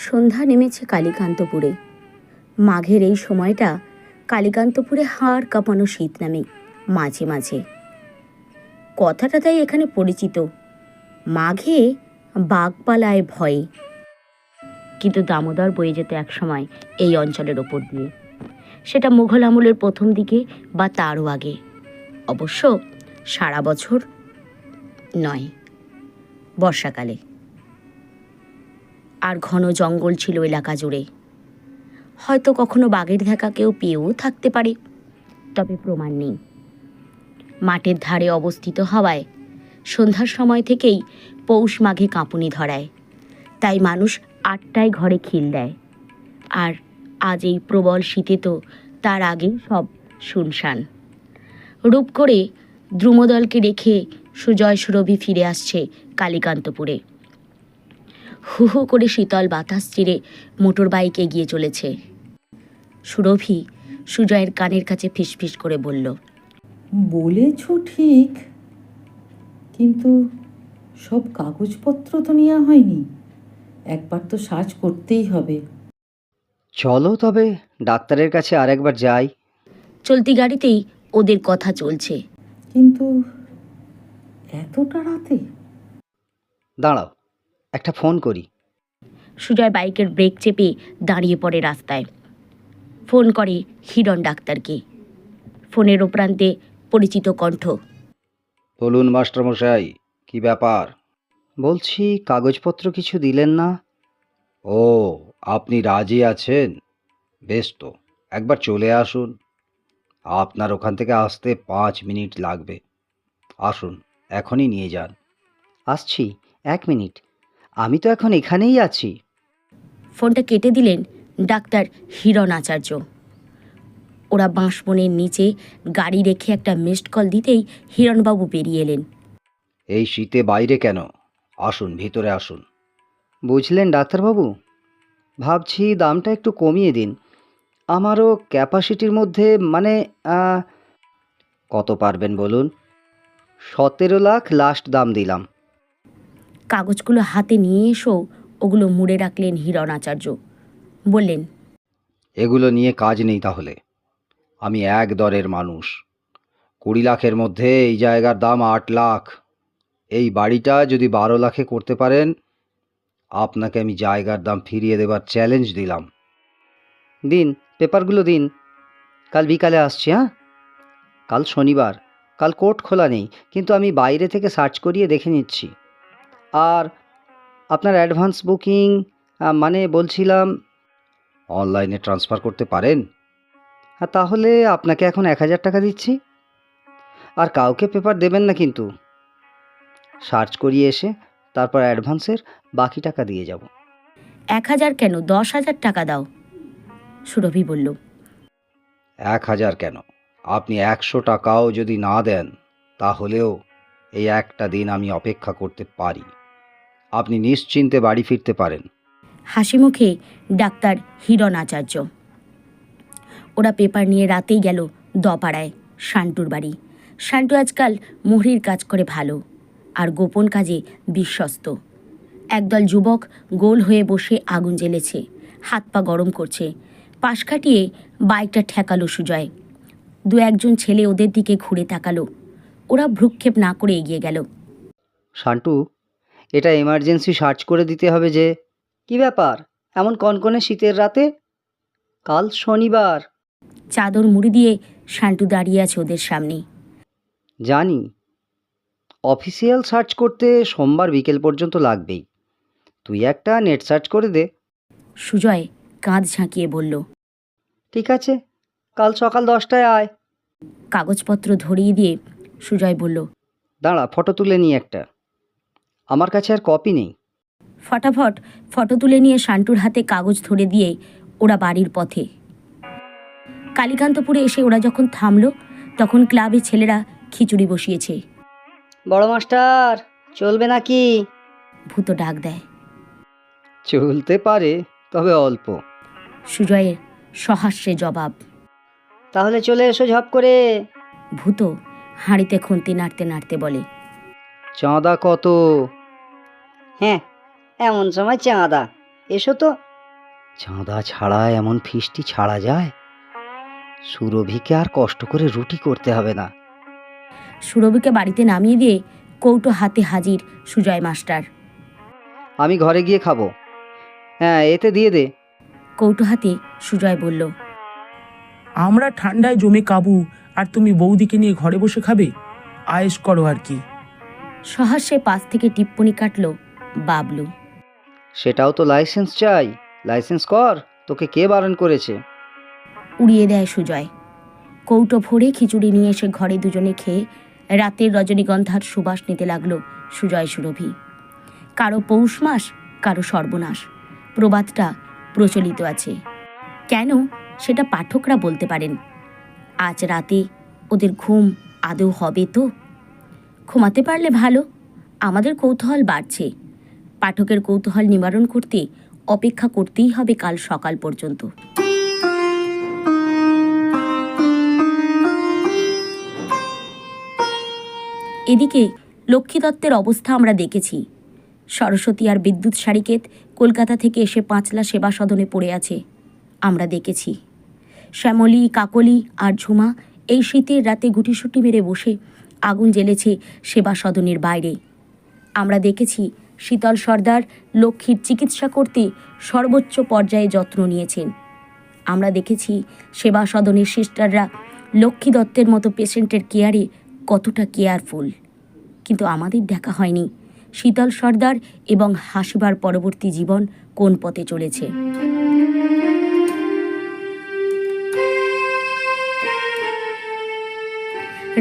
সন্ধ্যা নেমেছে কালীকান্তপুরে। মাঘের এই সময়টা কালীকান্তপুরে হাড় কাঁপানো শীত নামে মাঝে মাঝে। কথাটা তাই এখানে পরিচিত, মাঘে বাঘপালায় ভয়ে। কিন্তু দামোদর বয়ে যেত একসময় এই অঞ্চলের ওপর দিয়ে, সেটা মুঘল আমলের প্রথম দিকে বা তারও আগে। অবশ্য সারা বছর নয়, বর্ষাকালে। আর ঘন জঙ্গল ছিল এলাকা জুড়ে। হয়তো কখনো বাঘের দেখা কেউ পেয়েও থাকতে পারে, তবে প্রমাণ নেই। মাঠের ধারে অবস্থিত হওয়ায় সন্ধ্যার সময় থেকেই পৌষ মাঘে কাঁপুনি ধরায়, তাই মানুষ 8টায় ঘরে খিল দেয়। আর আজ এই প্রবল শীতে তো তার আগেই সব শুনশান। রূপ করে দ্রুমদলকে রেখে সুজয় সুরভি ফিরে আসছে কালীকান্তপুরে। হু হু করে শীতল বাতাস চিরে মোটর বাইক এগিয়ে চলেছে। সুরভি সুজয়ের কানের কাছে ফিসফিস করে বলল, বলেছ ঠিক, কিন্তু সব কাগজপত্র তো নেওয়া হয়নি। একবার তো সার্চ করতেই হবে। চলো তবে ডাক্তারের কাছে আরেকবার যাই। চলতি গাড়িতেই ওদের কথা চলছে। কিন্তু এতটা রাতে? দাঁড়াও, একটা ফোন করি। সুজয় বাইকের ব্রেক চেপে দাঁড়িয়ে পড়ে রাস্তায়। ফোন করে হিরণ ডাক্তারকে। ফোনের ওপ্রান্তে পরিচিত কণ্ঠ। বলুন মাস্টারমশাই, কি ব্যাপার? বলছি, কাগজপত্র কিছু দিলেন না। ও, আপনি রাজি আছেন? বেশ তো, একবার চলে আসুন। আপনার ওখান থেকে আসতে 5 মিনিট লাগবে। আসুন, এখনই নিয়ে যান। আসছি, 1 মিনিট। আমি তো এখন এখানেই আছি। ফোনটা কেটে দিলেন ডাক্তার হিরণ আচার্য। ওরা বাঁশবনের নিচে গাড়ি রেখে একটা মিসড কল দিতেই হিরণবাবু বেরিয়ে এলেন। এই শীতে বাইরে কেন? আসুন, ভিতরে আসুন। বুঝলেন ডাক্তারবাবু, ভাবছি দামটা একটু কমিয়ে দিন। আমারও ক্যাপাসিটির মধ্যে, মানে কত পারবেন বলুন? 17 লাখ লাস্ট দাম দিলাম। কাগজগুলো হাতে নিয়ে এসেও ওগুলো মুড়ে রাখলেন হিরণ আচার্য। বললেন, এগুলো নিয়ে কাজ নেই তাহলে। আমি এক দরের মানুষ। 20 লাখের মধ্যে এই জায়গার দাম 8 লাখ। এই বাড়িটা যদি 12 লাখে করতে পারেন, আপনাকে আমি জায়গার দাম ফিরিয়ে দেবার চ্যালেঞ্জ দিলাম। দিন, পেপারগুলো দিন। কাল বিকালে আসছি। হ্যাঁ, কাল শনিবার, কাল কোর্ট খোলা নেই, কিন্তু আমি বাইরে থেকে সার্চ করিয়ে দেখে নিচ্ছি। আর আপনার অ্যাডভান্স বুকিং, মানে বলছিলাম, অনলাইনে ট্রান্সফার করতে পারেন? হ্যাঁ, তাহলে আপনাকে এখন 1000 টাকা দিচ্ছি। আর কাউকে পেপার দেবেন না কিন্তু। সার্চ করিয়ে এসে তারপর অ্যাডভান্সের বাকি টাকা দিয়ে যাব। 1000 কেন, 10,000 টাকা দাও। সুরভি বলল, 1000 কেন, আপনি 100 টাকাও যদি না দেন, তাহলেও এই একটা দিন আমি অপেক্ষা করতে পারি। আপনি নিশ্চিন্তে বাড়ি ফিরতে পারেন। হাসি মুখে ডাক্তার হিরণ আচার্য। ওরা পেপার নিয়ে রাতেই গেল দপাড়ায় শান্টুর বাড়ি। শান্টু আজকাল মোহরির কাজ করে ভালো, আর গোপন কাজে বিশ্বস্ত। একদল যুবক গোল হয়ে বসে আগুন জ্বেলেছে, হাত পা গরম করছে। পাশ কাটিয়ে বাইকটা ঠেকালো সুজয়। 2-1জন ছেলে ওদের দিকে ঘুরে তাকালো। ওরা ভ্রুক্ষেপ না করে এগিয়ে গেল। শান্টু, এটা এমার্জেন্সি সার্চ করে দিতে হবে যে। কি ব্যাপার এমন কনকনে শীতের রাতে? কাল শনিবার। চাদর মুড়ি দিয়ে শান্টু দাঁড়িয়ে আছে ওদের সামনে। জানি, অফিসিয়াল সার্চ করতে সোমবার বিকেল পর্যন্ত লাগবেই। তুই একটা নেট সার্চ করে দে। সুজয় কাঁধ ঝাঁকিয়ে বলল, ঠিক আছে, কাল সকাল 10টায় আয়। কাগজপত্র ধরিয়ে দিয়ে সুজয় বলল, দাঁড়া, ফটো তুলে নিই একটা। আমার কাছে আর কপি নেই। ফটাফট ফটো তুলে নিয়ে শান্টুর হাতে কাগজ ধরে দিয়ে ওরা বাড়ির পথে। কালীকান্তপুরে এসে ওরা যখন থামলো, তখন ক্লাবে ছেলেরা খিচুড়ি বসিয়েছে। বড় মাস্টার, চলবে নাকি? ভূত ডাক দেয়। চলতে পারে, তবে অল্প। সুজয়ের সহাস্যে জবাব। তাহলে চলে এসো ঝপ করে। ভূত হাঁড়িতে খুন্তি নাড়তে নাড়তে বলে, চাঁদা কত? হ্যাঁ, এমন সময় চাঁদা, এসো তো, চাঁদা ছাড়া এমন ফিস্টি ছাড়া যায়? সুরভিকে আর কষ্ট করে রুটি করতে হবে না। সুরভিকে বাড়িতে নামিয়ে দিয়ে কৌটো হাতে হাজির সুজয় মাস্টার। আমি ঘরে গিয়ে খাবো। হ্যাঁ, এতে দিয়ে দে। কৌটো হাতে সুজয় বলল, আমরা ঠান্ডায় জমে কাবু, আর তুমি বৌদিকে নিয়ে ঘরে বসে খাবে? আয়েশ করো আর কি। সহাস্যে পাশ থেকে টিপ্পনি কাটল বাবলু। সেটাও তো লাইসেন্স চাই। লাইসেন্স কর, তোকে কে বারণ করেছে? উড়িয়ে দেয় সুজয়। কৌটো ভরে খিচুড়ি নিয়ে এসে ঘরে দুজনে খেয়ে রাতের রজনীগন্ধার সুবাস নিতে লাগলো সুজয় সুরভি। কারো পৌষ মাস, কারো সর্বনাশ, প্রবাদটা প্রচলিত আছে। কেন সেটা পাঠকরা বলতে পারেন। আজ রাতে ওদের ঘুম আদৌ হবে তো? ঘুমাতে পারলে ভালো, আমাদের কৌতূহল বাড়ছে। পাঠকের কৌতূহল নিবারণ করতে অপেক্ষা করতেই হবে কাল সকাল পর্যন্ত। এদিকে লক্ষ্মী দত্তের অবস্থা আমরা দেখেছি। সরস্বতী আর বিদ্যুৎ সারিকেত কলকাতা থেকে এসে পাঁচলা সেবা সদনে পড়ে আছে, আমরা দেখেছি। শ্যামলী, কাকলি আর ঝুমা এই শীতের রাতে গুটিসুটি মেরে বসে আগুন জ্বেলেছে সেবা সদনের বাইরে। আমরা দেখেছি শীতল সর্দার লক্ষ্মীর চিকিৎসা করতে সর্বোচ্চ পর্যায়ে যত্ন নিয়েছেন। আমরা দেখেছি সেবা সদনের সিস্টাররা লক্ষ্মী দত্তের মতো পেশেন্টের কেয়ারে কতটা কেয়ারফুল। কিন্তু আমাদের দেখা হয়নি শীতল সর্দার এবং হাসিবার পরবর্তী জীবন কোন পথে চলেছে।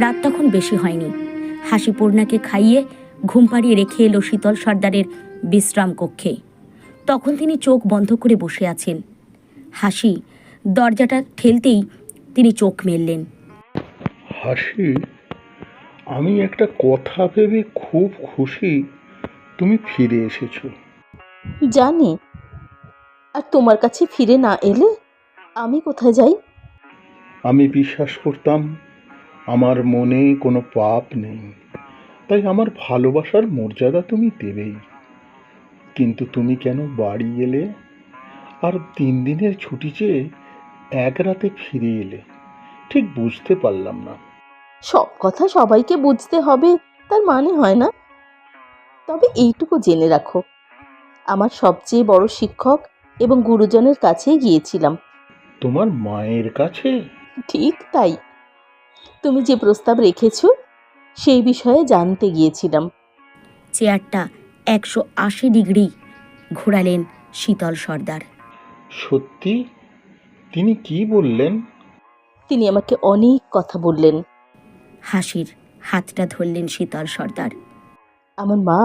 রাত তখন বেশি হয়নি। হাসিপূর্ণাকে খাইয়ে ঘুম পাড়িয়ে রেখে এলো শীতল সর্দারের বিশ্রাম কক্ষে। তখন তিনি চোখ বন্ধ করে বসে আছেন। হাসি দরজাটা ঠেলতেই তিনি চোখ মেললেন। হাসি, আমি একটা কথা ভেবে খুব খুশি তুমি ফিরে এসেছো। জানি, আর তোমার কাছে ফিরে না এলে আমি কোথায় যাই? আমি বিশ্বাস করতাম আমার মনে কোনো পাপ নেই, তাই আমার ভালোবাসার মর্যাদা তুমি দেবেই। কিন্তু তুমি কেন বাড়ি এলে আর 3 দিনের ছুটি চেয়ে এক রাতে ফিরে এলে, ঠিক বুঝতে পারলাম না। সব কথা সবাইকে বুঝতে হবে তার মানে হয় না। তবে এইটুকু জেনে রাখো, আমার সবচেয়ে বড় শিক্ষক এবং গুরুজনের কাছেই গিয়েছিলাম। তোমার মায়ের কাছে? ঠিক তাই। তুমি যে প্রস্তাব রেখেছো সেই বিষয়ে জানতে গিয়েছিলাম। চেয়ারটা 180 ডিগ্রি ঘোরালেন শীতল সর্দার। সত্যি? তিনি কি বললেন? তিনি আমাকে অনেক কথা বললেন। হাসির হাতটা ধরলেন শীতল সর্দার। আমার মা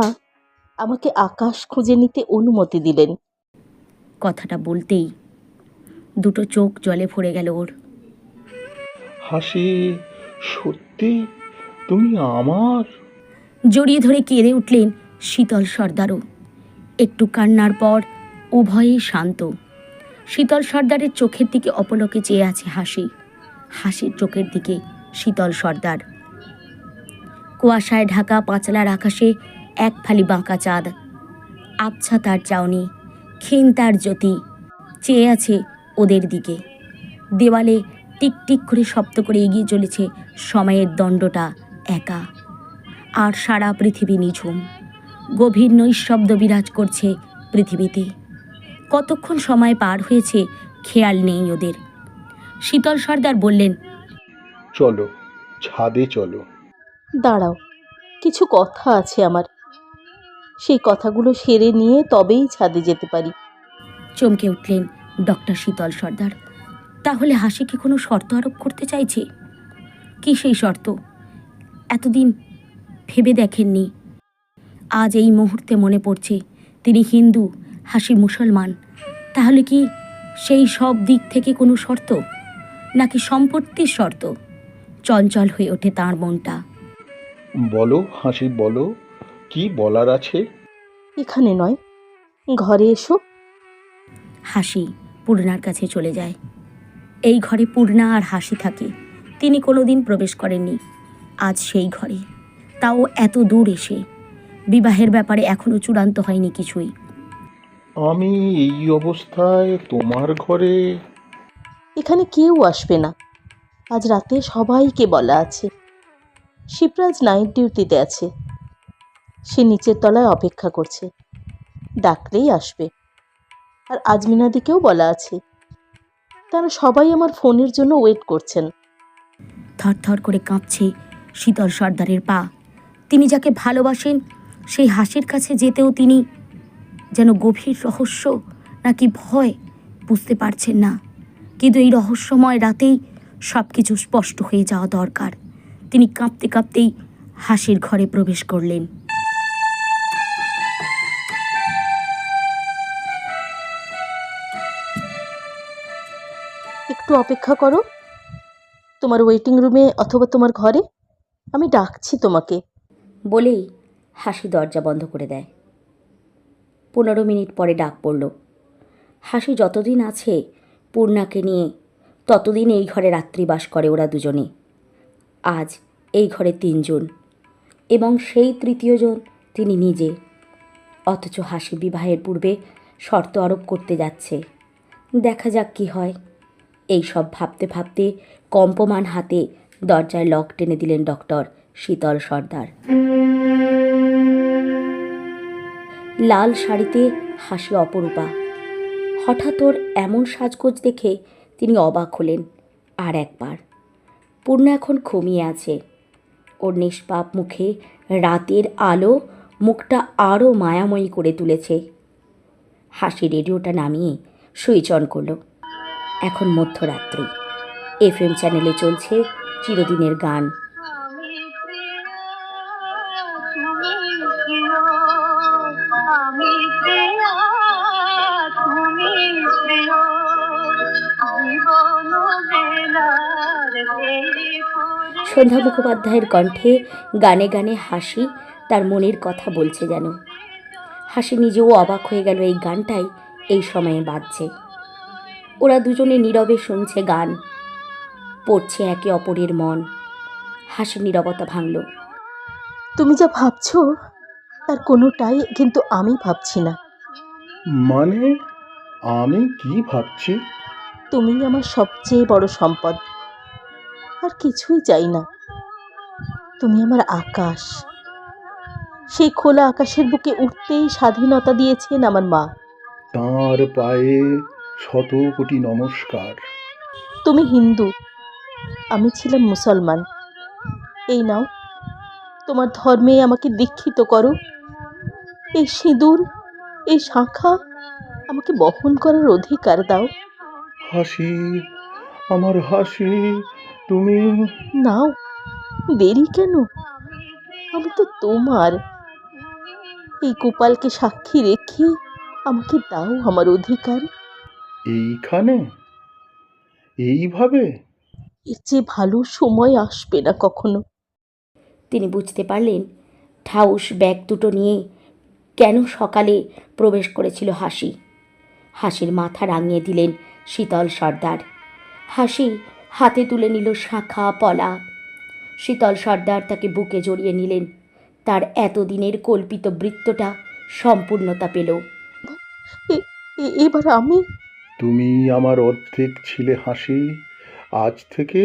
আমাকে আকাশ খুঁজে নিতে অনুমতি দিলেন। কথাটা বলতেই দুটো চোখ জলে ভরে গেল ওর। হাসি, সত্যি তুমি আমার? জড়িয়ে ধরে কেঁদে উঠলেন শীতল সর্দারও। একটু কান্নার পর উভয়েই শান্ত। শীতল সর্দারের চোখের দিকে অপলকে চেয়ে আছে হাসি, হাসির চোখের দিকে শীতল সর্দার। কুয়াশায় ঢাকা পাঁচলার আকাশে এক ফালি বাঁকা চাঁদ, আবছা তার চাউনি, ক্ষীণ তার জ্যোতি চেয়ে আছে ওদের দিকে। দেওয়ালে টিকটিক করে শব্দ করে এগিয়ে চলেছে সময়ের দণ্ডটা একা। আর সারা পৃথিবী নিঝুম, গভীর নৈশব্দ বিরাজ করছে পৃথিবীতে। কতক্ষণ সময় পার হয়েছে খেয়াল নেই ওদের। শীতল সর্দার বললেন, চলো, ছাদে চলো। দাঁড়াও, কিছু কথা আছে আমার। সেই কথাগুলো সেরে নিয়ে তবেই ছাদে যেতে পারি। চমকে উঠলেন ডক্টর শীতল সর্দার। তাহলে হাসি কি কোনো শর্ত আরোপ করতে চাইছে? কি সেই শর্ত? এতদিন ভেবে দেখেননি। আজ এই মুহূর্তে মনে পড়ছে তিনি হিন্দু, হাসি মুসলমান। তাহলে কি সেই সব দিক থেকে কোনো শর্ত, নাকি সম্পত্তির শর্ত? চঞ্চল হয়ে ওঠে তাঁর মনটা। বলো হাসি, বলো, কি বলার আছে? এখানে নয়, ঘরে এসো। হাসি পূর্ণার কাছে চলে যায়। এই ঘরে পূর্ণা আর হাসি থাকে। তিনি কোনোদিন প্রবেশ করেননি, আজ সেই ঘরে, তাও এত দূর এসে। বিবাহের ব্যাপারে এখনো চূড়ান্ত হয়নি কিছুই। আমি এই অবস্থায় তোমার ঘরে? এখানে কেউ আসবে না, আজ রাতে সবাইকে বলা আছে। শিবরাজ নাইট ডিউটিতে আছে, সে নিচের তলায় অপেক্ষা করছে, ডাকলেই আসবে। আর আজমিনাদিকেও বলা আছে, তারা সবাই আমার ফোনের জন্য ওয়েট করছেন। থরথর করে কাঁপছে শীতল সর্দারের পা। তিনি যাকে ভালোবাসেন সেই হাসির কাছে যেতেও তিনি যেন গভীর রহস্য নাকি ভয় বুঝতে পারছেন না। কিন্তু এই রহস্যময় রাতেই সব কিছু স্পষ্ট হয়ে যাওয়া দরকার। তিনি কাঁপতে কাঁপতেই হাসির ঘরে প্রবেশ করলেন। একটু অপেক্ষা করো, তোমার ওয়েটিং রুমে অথবা তোমার ঘরে, আমি ডাকছি তোমাকে। বলেই হাসি দরজা বন্ধ করে দেয়। 15 মিনিট পরে ডাক পড়ল। হাসি যতদিন আছে পূর্ণাকে নিয়ে ততদিন এই ঘরে রাত্রিবাস করে ওরা দুজনে। আজ এই ঘরে 3 জন এবং সেই তৃতীয় জন তিনি নিজে। অথচ হাসি বিবাহের পূর্বে শর্ত আরোপ করতে যাচ্ছে। দেখা যাক কি হয়। এই সব ভাবতে ভাবতে কম্পমান হাতে দরজায় লক টেনে দিলেন ডক্টর শীতল সর্দার। লাল শাড়িতে হাসি অপরূপা। হঠাৎ ওর এমন সাজগোজ দেখে তিনি অবাক হলেন। আর একবার পূর্ণা এখন ঘুমিয়ে আছে। ওর নিষ্পাপ মুখে রাতের আলো মুখটা আরও মায়াময়ী করে তুলেছে। হাসি রেডিওটা নামিয়ে সুইচ অন করল। এখন মধ্যরাত্রি। FM চ্যানেলে চলছে চিরদিনের গান। সন্ধ্যা মুখোপাধ্যায়ের কণ্ঠে গানে গানে হাসি তার মনের কথা বলছে যেন। হাসি নিজেও অবাক হয়ে গেল, এই গানটাই এই সময়ে বাজছে। ওরা দুজনে নীরবে শুনছে গান, পড়ছে একে অপরের মন। হাসি নীরবতা ভাঙল। তুমি যা ভাবছো তার কোনোটাই কিন্তু আমি ভাবছি না। মানে আমি কি ভাবছি? তুমি আমার সবচেয়ে বড় সম্পদ, আর কিছুই চাই না। তুমি আমার আকাশ। সেই খোলা আকাশের বুকে উঠতেই স্বাধীনতা দিয়েছেন আমার মা। তাঁর পায়ে শত কোটি নমস্কার। তুমি হিন্দু, আমি ছিলাম মুসলমান। এই নাও, তোমার ধর্মে আমাকে দীক্ষিত করো। এই সিঁদুর, এই শাঁখা আমাকে বহন করার অধিকার দাও। হাসি, আমার হাসি, তুমি। নাও, দেরি কেন? আমি তো তোমার। এই গোপালকে সাক্ষী রেখে আমাকে দাও আমার অধিকার। এইখানে এইভাবে? এর চেয়ে ভালো সময় আসবে না কখনো। তিনি বুঝতে পারলেন ঠাউস ব্যাগ দুটো নিয়ে কেন সকালে প্রবেশ করেছিল হাসি। হাসির মাথা রাঙিয়ে দিলেন শীতল সর্দার। হাসি হাতে তুলে নিল শাঁখা পলা। শীতল সর্দার তাকে বুকে জড়িয়ে নিলেন। তার এতদিনের কল্পিত বৃত্তটা সম্পূর্ণতা পেল। এবার আমি। তুমি আমার অর্ধেক ছিলে হাসি, আজ থেকে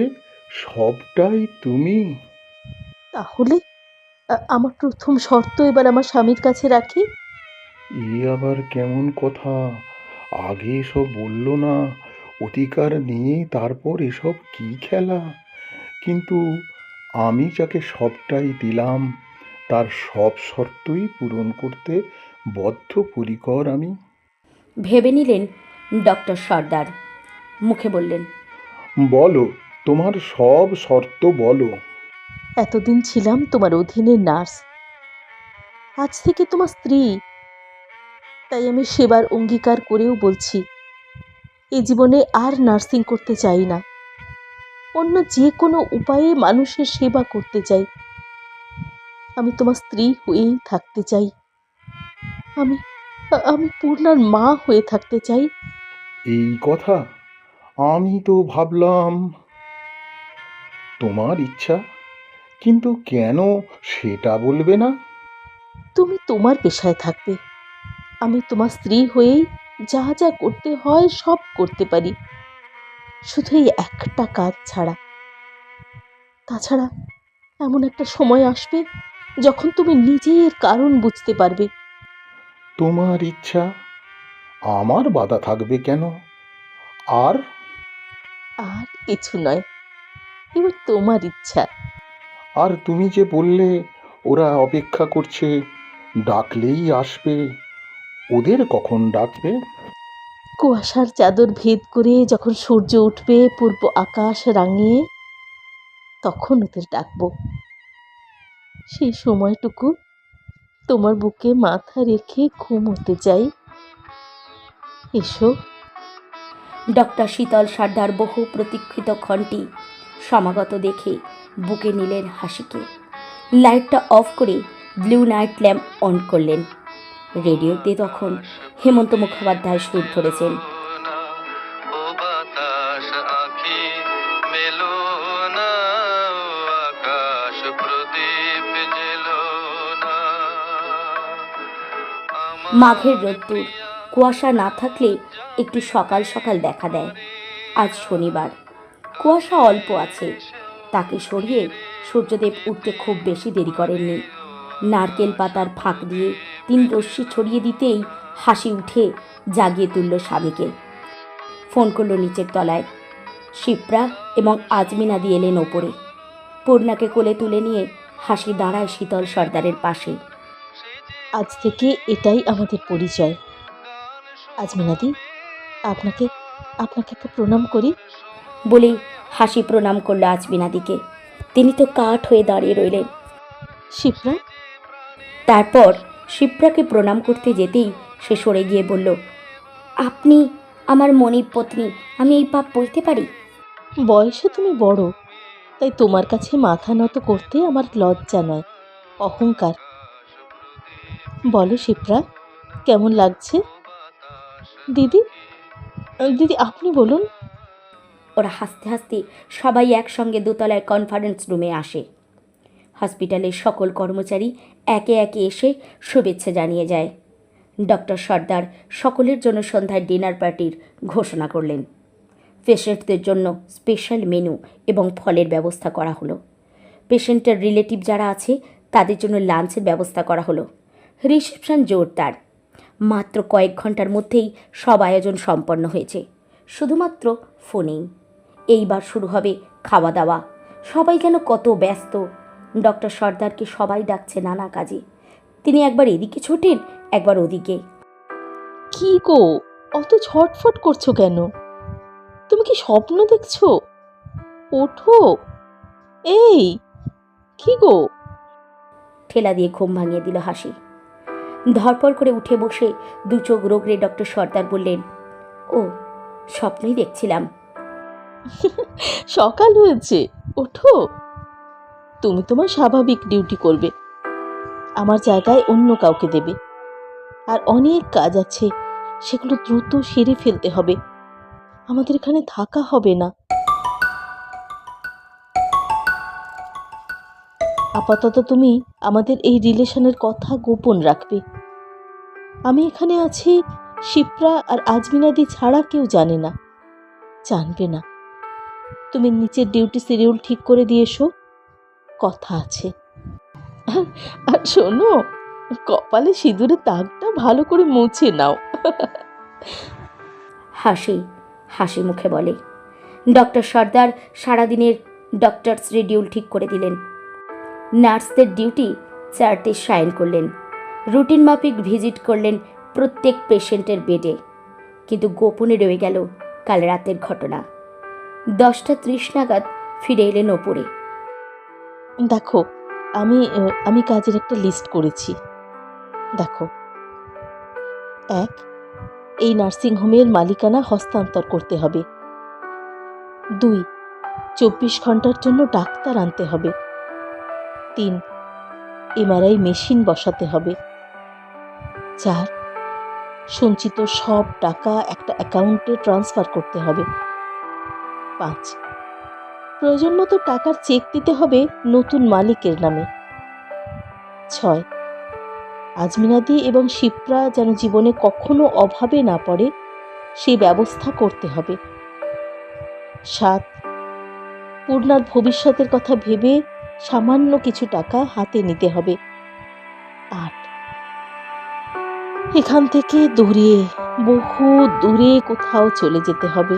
সবটাই তুমি। তাহলে আমার প্রথম শর্ত এবার আমার স্বামীর কাছে রাখি। এ আবার কেমন কথা? আগে এসব বললো না, অধিকার নিয়ে তারপর এসব কি খেলা? কিন্তু আমি যাকে সবটাই দিলাম তার সব শর্তই পূরণ করতে বদ্ধপরিকর আমি। ভেবে নিলেন ডক্টর সর্দার। মুখে বললেন, বলো, তোমার সব শর্ত বলো। এতদিন ছিলাম তোমার অধীনের নার্স, আজ থেকে তোমার স্ত্রী। তাই আমি সেবার অঙ্গীকার করেও বলছি, এই জীবনে আর নার্সিং করতে চাই না। অন্য যে কোনো উপায়ে মানুষের সেবা করতে চাই। আমি তোমার স্ত্রী হয়েই থাকতে চাই। আমি আমি পূর্ণার মা হয়ে থাকতে চাই। এই কথা আমি তো ভাবলাম তোমার ইচ্ছা, কিন্তু কেন সেটা বলবে না? তুমি তোমার পেশায় থাকবে, আমি তোমার স্ত্রী হয়েই যা যা করতে হয় সব করতে পারি, শুধু এই একটা কাজ ছাড়া। তাছাড়া এমন একটা সময় আসবে যখন তুমি নিজেই এর কারণ বুঝতে পারবে। তোমার ইচ্ছা, আমার বাধা থাকবে কেন? আর আর কিছু নয়, এবার তোমার ইচ্ছা। আর তুমি যে বললে ওরা অপেক্ষা করছে, ডাকলেই আসবে, ওদের কখন ডাকবে? কুয়াশার চাদর ভেদ করে যখন সূর্য উঠবে পূর্ব আকাশ রাঙিয়ে, তখন ওদের ডাকবো। সেই সময়টুকু তোমার বুকে মাথা রেখে ঘুমোতে চাই। এসো। ডক্টর শীতল সর্দার বহু প্রতীক্ষিত ক্ষণটি সমাগত দেখে বুকে নিলেন হাসিকে। লাইটটা অফ করে ব্লু নাইট ল্যাম্প অন করলেন। রেডিওতে তখন হেমন্ত মুখোপাধ্যায় সুর ধরেছেন। ও বাতাস আঁখি মেলো না, ও আকাশ প্রদীপ জেলো না। মাঘের রোদ্দুর, কুয়াশা না থাকলে একটু সকাল সকাল দেখা দেয়। আজ শনিবার, কুয়াশা অল্প আছে। তাকে সরিয়ে সূর্যদেব উঠতে খুব বেশি দেরি করেননি। নারকেল পাতার ফাঁক দিয়ে 3 রশ্মি ছড়িয়ে দিতেই হাসি উঠে জাগিয়ে তুলল স্বামীকে। ফোন করলো নিচের তলায়। শিপ্রা এবং আজমিনাদি এলেন ওপরে। পূর্ণাকে কোলে তুলে নিয়ে হাসি দাঁড়ায় শীতল সর্দারের পাশে। আজ থেকে এটাই আমাদের পরিচয়। আজমিনাদি, আপনাকে আপনাকে একটা প্রণাম করি। বলেই হাসি প্রণাম করলো আজমিনাদিকে। তিনি তো কাঠ হয়ে দাঁড়িয়ে রইলেন। শিপ্রা, তারপর শিপ্রাকে প্রণাম করতে যেতেই সে সরে গিয়ে বলল, আপনি আমার মনিব পত্নী, আমি এই পাপ বলতে পারি? বয়সে তুমি বড়, তাই তোমার কাছে মাথা নত করতে আমার লজ্জা নয়, অহংকার। বলো শিপ্রা, কেমন লাগছে? দিদি, দিদি আপনি বলুন। ওরা হাসতে হাসতে সবাই একসঙ্গে দোতলায় কনফারেন্স রুমে আসে। হসপিটালের সকল কর্মচারী একে একে এসে শুভেচ্ছা জানিয়ে যায়। ডক্টর সর্দার সকলের জন্য সন্ধ্যায় ডিনার পার্টির ঘোষণা করলেন। পেশেন্টদের জন্য স্পেশাল মেনু এবং ফলের ব্যবস্থা করা হলো। পেশেন্টের রিলেটিভ যারা আছে তাদের জন্য লাঞ্চের ব্যবস্থা করা হলো। রিসেপশন জোরদার। মাত্র কয়েক ঘন্টার মধ্যেই সব আয়োজন সম্পন্ন হয়েছে। শুধুমাত্র ফোনেই। এইবার শুরু হবে খাওয়া দাওয়া। সবাই যেন কত ব্যস্ত। ডক্টর সর্দারকে সবাই ডাকছে নানা কাজে। তিনি একবার এদিকে ছোটেন, একবার ওদিকে। কি গো, অত ছটফট করছো কেন? তুমি কি স্বপ্ন দেখছো? ওঠো। এই, কি গো? ঠেলা দিয়ে ঘুম ভাঙিয়ে দিল হাসি। ধরপর করে উঠে বসে 2 চোখ রোগড়ে ডক্টর সর্দার বললেন, ও স্বপ্নই দেখছিলাম। সকাল হয়েছে, ওঠো। তুমি তোমার স্বাভাবিক ডিউটি করবে, আমার জায়গায় অন্য কাউকে দেবে। আর অনেক কাজ আছে, সেগুলো দ্রুত সেরে ফেলতে হবে। আমাদের এখানে থাকা হবে না। আপাতত তুমি আমাদের এই রিলেশনের কথা গোপন রাখবে। আমি এখানে আছি, শিপ্রা আর আজমিনাদি ছাড়া কেউ জানে না, জানবে না। তুমি নিচের ডিউটি শিডিউল ঠিক করে দিয়ে এসো, কথা আছে। আর শোনো, কপালে সিঁদুরের দাগটা ভালো করে মুছে নাও। হাসি হাসি মুখে বলে। ডক্টর সর্দার সারাদিনের ডক্টর শিডিউল ঠিক করে দিলেন। নার্সদের ডিউটি চার্টে সাইন করলেন। রুটিন মাফিক ভিজিট করলেন প্রত্যেক পেশেন্টের বেডে। কিন্তু গোপনে রয়ে গেল কাল রাতের ঘটনা। 10:30 নাগাদ ফিরে এলেন ওপরে। দেখো, আমি কাজের একটা লিস্ট করেছি। দেখো, 1, এই নার্সিংহোমের মালিকানা হস্তান্তর করতে হবে। 2, 24 ঘন্টার জন্য ডাক্তার আনতে হবে। 3, এমআরআই মেশিন বসাতে হবে। 4, সঞ্চিত সব টাকা একটা অ্যাকাউন্টে ট্রান্সফার করতে হবে। 5, প্রয়োজন মতো টাকার চেক দিতে হবে নতুন মালিকের নামে। 6, আজমিনাদি এবং শিপ্রা যেন জীবনে কখনো অভাবে না পড়ে সেই ব্যবস্থা করতে হবে। 7, পূর্ণার ভবিষ্যতের কথা ভেবে সামান্য কিছু টাকা হাতে নিতে হবে। 8, এখান থেকে দূরে, বহু দূরে কোথাও চলে যেতে হবে।